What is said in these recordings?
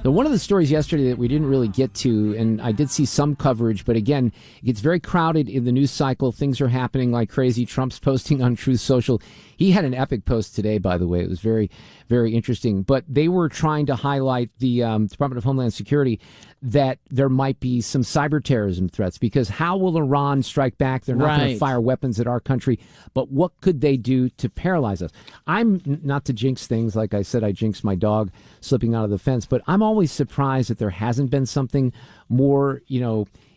Now, one of the stories yesterday that we didn't really get to, and I did see some coverage, but again, it gets very crowded in the news cycle. Things are happening like crazy. Trump's posting on Truth Social. He had an epic post today, by the way. It was very, very interesting. But they were trying to highlight the Department of Homeland Security that there might be some cyber terrorism threats, because how will Iran strike back? They're not going to fire weapons at our country, but what could they do to paralyze us? I'm not to jinx things. Like I said, I jinxed my dog slipping out of the fence, but I'm always surprised that there hasn't been something more,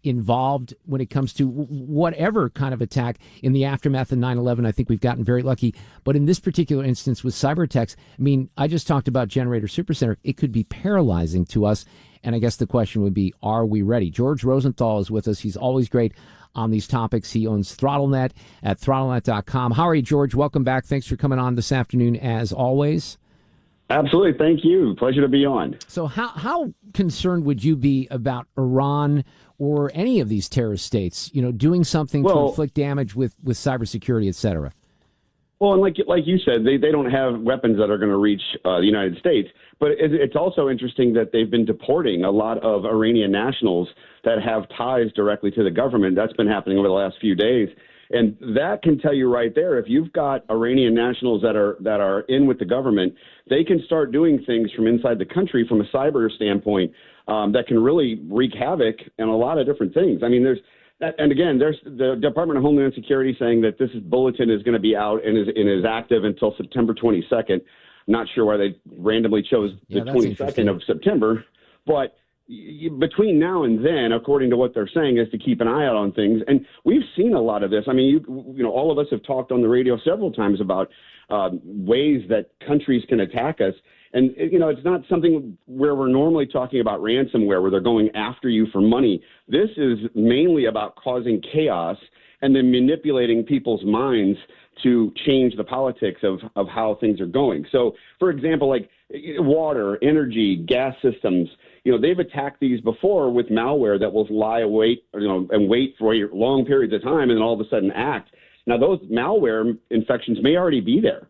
involved when it comes to whatever kind of attack. In the aftermath of 9/11, I think we've gotten very lucky. But in this particular instance with cyber attacks, I mean, I just talked about Generator Supercenter. It could be paralyzing to us. And I guess the question would be, are we ready? George Rosenthal is with us. He's always great on these topics. He owns ThrottleNet at ThrottleNet.com. How are you, George? Welcome back. Thanks for coming on this afternoon, as always. Absolutely. Thank you. Pleasure to be on. So how concerned would you be about Iran or any of these terrorist states, doing something to inflict damage with cybersecurity, et cetera? Well, and like you said, they don't have weapons that are going to reach the United States. But it's also interesting that they've been deporting a lot of Iranian nationals that have ties directly to the government. That's been happening over the last few days. And that can tell you right there, if you've got Iranian nationals that are in with the government, they can start doing things from inside the country from a cyber standpoint that can really wreak havoc and a lot of different things. I mean, there's the Department of Homeland Security saying that this bulletin is going to be out and is active until September 22nd. Not sure why they randomly chose the 22nd of September, but between now and then, according to what they're saying, is to keep an eye out on things. And we've seen a lot of this. I mean, all of us have talked on the radio several times about ways that countries can attack us. And, it's not something where we're normally talking about ransomware, where they're going after you for money. This is mainly about causing chaos and then manipulating people's minds to change the politics of how things are going. So, for example, like water, energy, gas systems, they've attacked these before with malware that will lie await, and wait for long periods of time and then all of a sudden act. Now, those malware infections may already be there.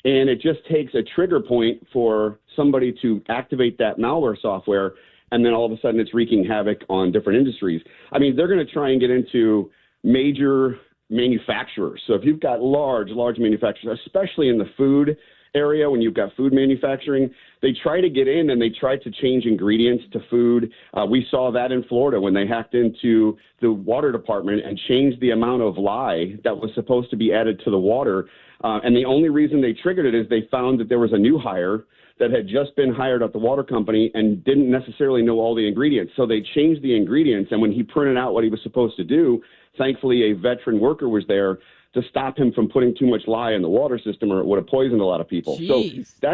And it just takes a trigger point for somebody to activate that malware software, and then all of a sudden it's wreaking havoc on different industries. I mean, they're going to try and get into major manufacturers. So if you've got large manufacturers, especially in the food area, when you've got food manufacturing, they try to get in and they try to change ingredients to food. We saw that in Florida when they hacked into the water department and changed the amount of lye that was supposed to be added to the water. And the only reason they triggered it is they found that there was a new hire that had just been hired at the water company and didn't necessarily know all the ingredients. So they changed the ingredients. And when he printed out what he was supposed to do, thankfully a veteran worker was there to stop him from putting too much lye in the water system, or it would have poisoned a lot of people. Jeez. So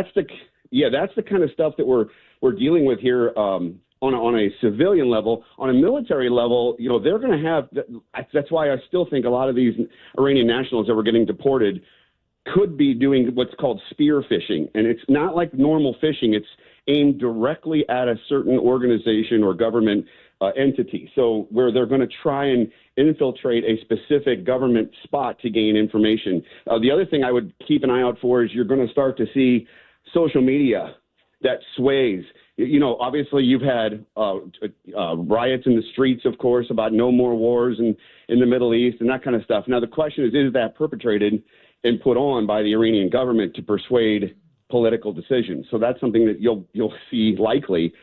that's the kind of stuff that we're dealing with here on a civilian level. On a military level, they're going to have. That's why I still think a lot of these Iranian nationals that were getting deported could be doing what's called spear phishing, and it's not like normal phishing. It's aimed directly at a certain organization or government entity. So where they're going to try and infiltrate a specific government spot to gain information. The other thing I would keep an eye out for is you're going to start to see social media that sways. Obviously you've had riots in the streets, of course, about no more wars in the Middle East and that kind of stuff. Now the question is that perpetrated and put on by the Iranian government to persuade political decisions? So that's something that you'll see likely.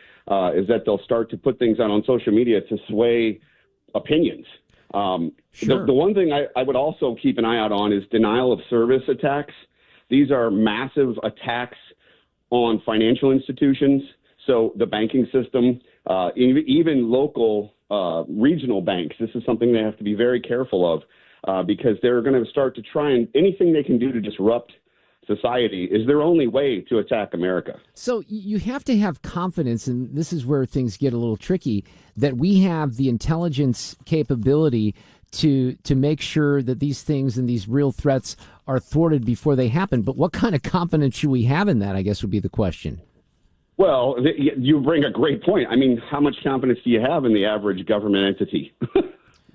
Is that they'll start to put things on social media to sway opinions. Sure. The one thing I would also keep an eye out on is denial of service attacks. These are massive attacks on financial institutions, so the banking system, even local regional banks. This is something they have to be very careful of because they're going to start to try and anything they can do to disrupt society is their only way to attack America. So you have to have confidence, and this is where things get a little tricky, that we have the intelligence capability to make sure that these things and these real threats are thwarted before they happen. But what kind of confidence should we have in that, I guess, would be the question. Well, you bring a great point. I mean, how much confidence do you have in the average government entity?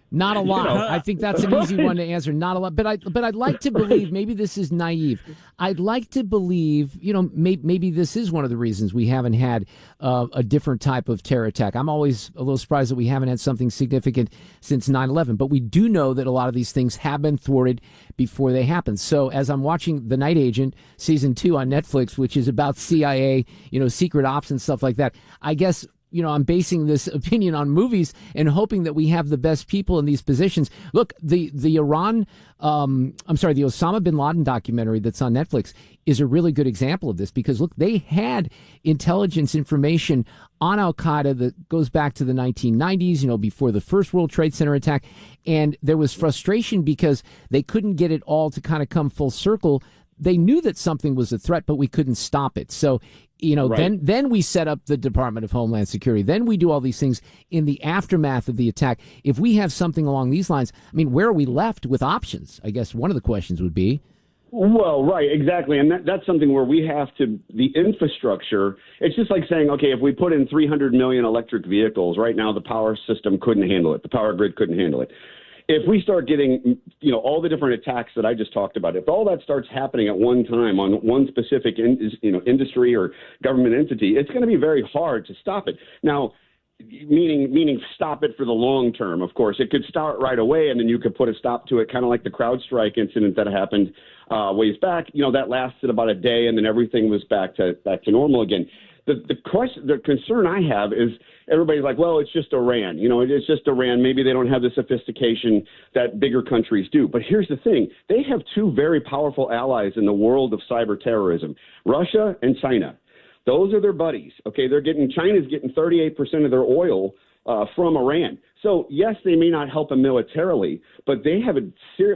Not a lot. I think that's an easy one to answer. Not a lot. But I'd like to believe, maybe this is naive. I'd like to believe, maybe this is one of the reasons we haven't had a different type of terror attack. I'm always a little surprised that we haven't had something significant since 9/11. But we do know that a lot of these things have been thwarted before they happen. So as I'm watching The Night Agent season 2 on Netflix, which is about CIA, secret ops and stuff like that, I guess, I'm basing this opinion on movies and hoping that we have the best people in these positions. Look, the Osama bin Laden documentary that's on Netflix is a really good example of this because, look, they had intelligence information on Al-Qaeda that goes back to the 1990s, before the first World Trade Center attack. And there was frustration because they couldn't get it all to kind of come full circle. They knew that something was a threat, but we couldn't stop it. So, right. Then we set up the Department of Homeland Security. Then we do all these things in the aftermath of the attack. If we have something along these lines, where are we left with options? I guess one of the questions would be. Well, right, exactly. And that's something where we have to, the infrastructure, it's just like saying, okay, if we put in 300 million electric vehicles, right now the power system couldn't handle it. The power grid couldn't handle it. If we start getting, all the different attacks that I just talked about, if all that starts happening at one time on one specific, industry or government entity, it's going to be very hard to stop it. Now, meaning stop it for the long term, of course. It could start right away, and then you could put a stop to it, kind of like the CrowdStrike incident that happened ways back. That lasted about a day, and then everything was back to normal again. The concern I have is everybody's like, well, it's just Iran. It's just Iran. Maybe they don't have the sophistication that bigger countries do. But here's the thing. They have two very powerful allies in the world of cyber terrorism, Russia and China. Those are their buddies. Okay, China's getting 38% of their oil from Iran. So, yes, they may not help them militarily, but they have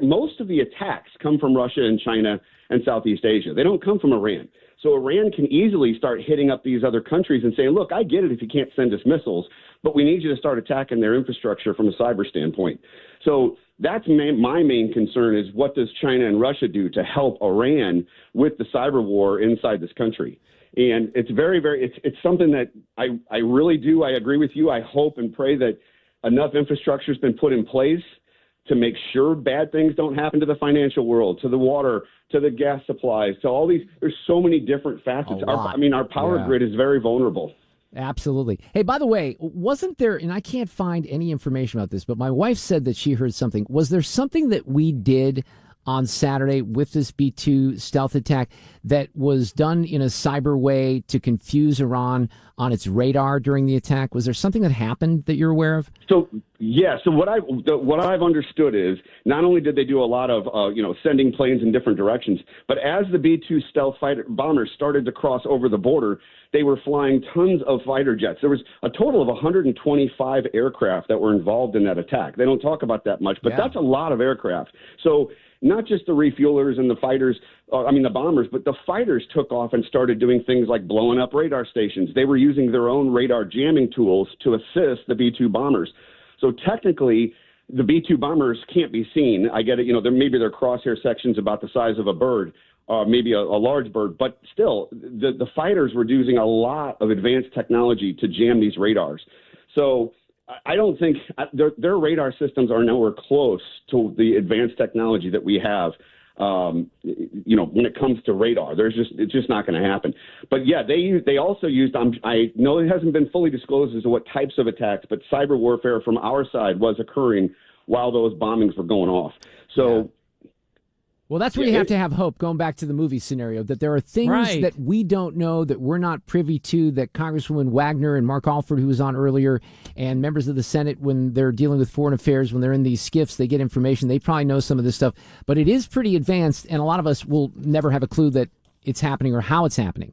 most of the attacks come from Russia and China and Southeast Asia. They don't come from Iran. So Iran can easily start hitting up these other countries and saying, look, I get it if you can't send us missiles, but we need you to start attacking their infrastructure from a cyber standpoint. So that's my main concern is what does China and Russia do to help Iran with the cyber war inside this country? And it's very, very, it's something that I really do. I agree with you. I hope and pray that enough infrastructure has been put in place to make sure bad things don't happen to the financial world, to the water, to the gas supplies, to all these. There's so many different facets. Our power grid is very vulnerable. Absolutely. Hey, by the way, wasn't there, and I can't find any information about this, but my wife said that she heard something. Was there something that we did on Saturday with this B-2 stealth attack that was done in a cyber way to confuse Iran on its radar during the attack? Was there something that happened that you're aware of? So, yeah. So what I've understood is not only did they do a lot of, sending planes in different directions, but as the B-2 stealth fighter bombers started to cross over the border, they were flying tons of fighter jets. There was a total of 125 aircraft that were involved in that attack. They don't talk about that much, but that's a lot of aircraft. So not just the refuelers and the fighters, the bombers, but the fighters took off and started doing things like blowing up radar stations. They were using their own radar jamming tools to assist the B-2 bombers. So technically, the B-2 bombers can't be seen. I get it. Maybe their crosshair section's about the size of a bird, maybe a large bird, but still, the fighters were using a lot of advanced technology to jam these radars. So I don't think their radar systems are nowhere close to the advanced technology that we have. When it comes to radar, it's just not going to happen. But yeah, they also used. I know it hasn't been fully disclosed as to what types of attacks, but cyber warfare from our side was occurring while those bombings were going off. So. Yeah. Well, that's where you have to have hope, going back to the movie scenario, that there are things that we don't know, that we're not privy to, that Congresswoman Wagner and Mark Alford, who was on earlier, and members of the Senate, when they're dealing with foreign affairs, when they're in these skiffs, they get information. They probably know some of this stuff. But it is pretty advanced, and a lot of us will never have a clue that it's happening or how it's happening.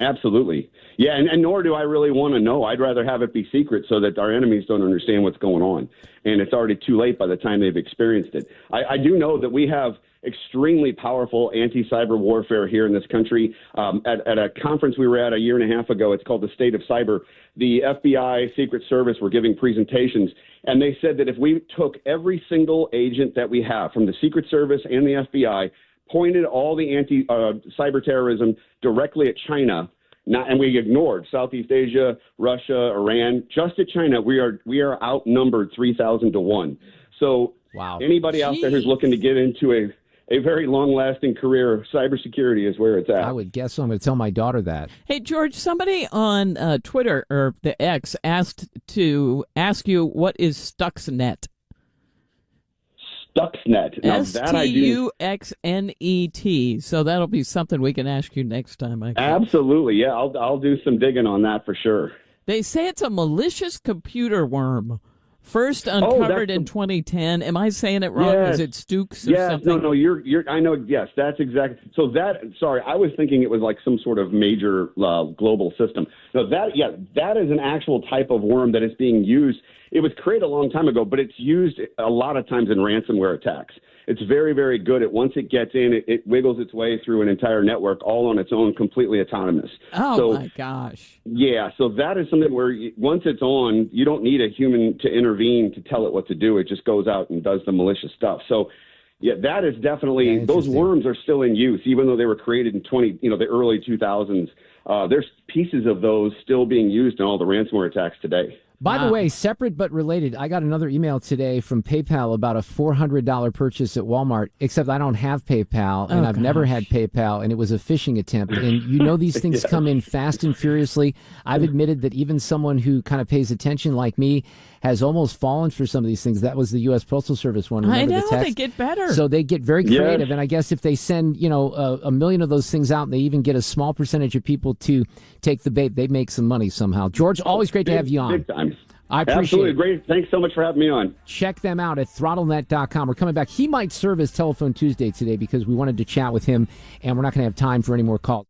Absolutely. Yeah, and nor do I really want to know. I'd rather have it be secret so that our enemies don't understand what's going on. And it's already too late by the time they've experienced it. I do know that we have extremely powerful anti-cyber warfare here in this country. At a conference we were at a year and a half ago, it's called the State of Cyber, the FBI, Secret Service were giving presentations, and they said that if we took every single agent that we have from the Secret Service and the FBI, pointed all the cyber terrorism directly at China, and we ignored Southeast Asia, Russia, Iran. Just at China, we are outnumbered 3,000 to 1. So wow. Anybody out there who's looking to get into a very long-lasting career, cybersecurity is where it's at. I would guess so. I'm going to tell my daughter that. Hey, George, somebody on Twitter or the X asked to ask you, what is Stuxnet? Stuxnet. Now, Stuxnet. So that'll be something we can ask you next time. I guess. Absolutely. Yeah, I'll do some digging on that for sure. They say it's a malicious computer worm. First uncovered in 2010. Am I saying it wrong? Yes. Is it Stooks or something? No, you're. I know. Yes, that's exactly. So sorry, I was thinking it was like some sort of major global system. No, that is an actual type of worm that is being used. It was created a long time ago, but it's used a lot of times in ransomware attacks. It's very, very good at once it gets in, it wiggles its way through an entire network all on its own, completely autonomous. Oh, my gosh. Yeah, so that is something where once it's on, you don't need a human to intervene to tell it what to do. It just goes out and does the malicious stuff. So, yeah, that is definitely, those worms are still in use, even though they were created in the early 2000s. There's pieces of those still being used in all the ransomware attacks today. By the way, separate but related, I got another email today from PayPal about a $400 purchase at Walmart, except I don't have PayPal, and I've never had PayPal, and it was a phishing attempt. And these things come in fast and furiously. I've admitted that even someone who kind of pays attention like me has almost fallen for some of these things. That was the U.S. Postal Service one. Remember I know, the text? they get better. So they get very creative, and I guess if they send, a million of those things out, and they even get a small percentage of people to take the bait, they make some money somehow. George, always great to have you on. Big time. I appreciate Absolutely it. Great. Thanks so much for having me on. Check them out at ThrottleNet.com. We're coming back. He might serve as Telephone Tuesday today because we wanted to chat with him, and we're not going to have time for any more calls.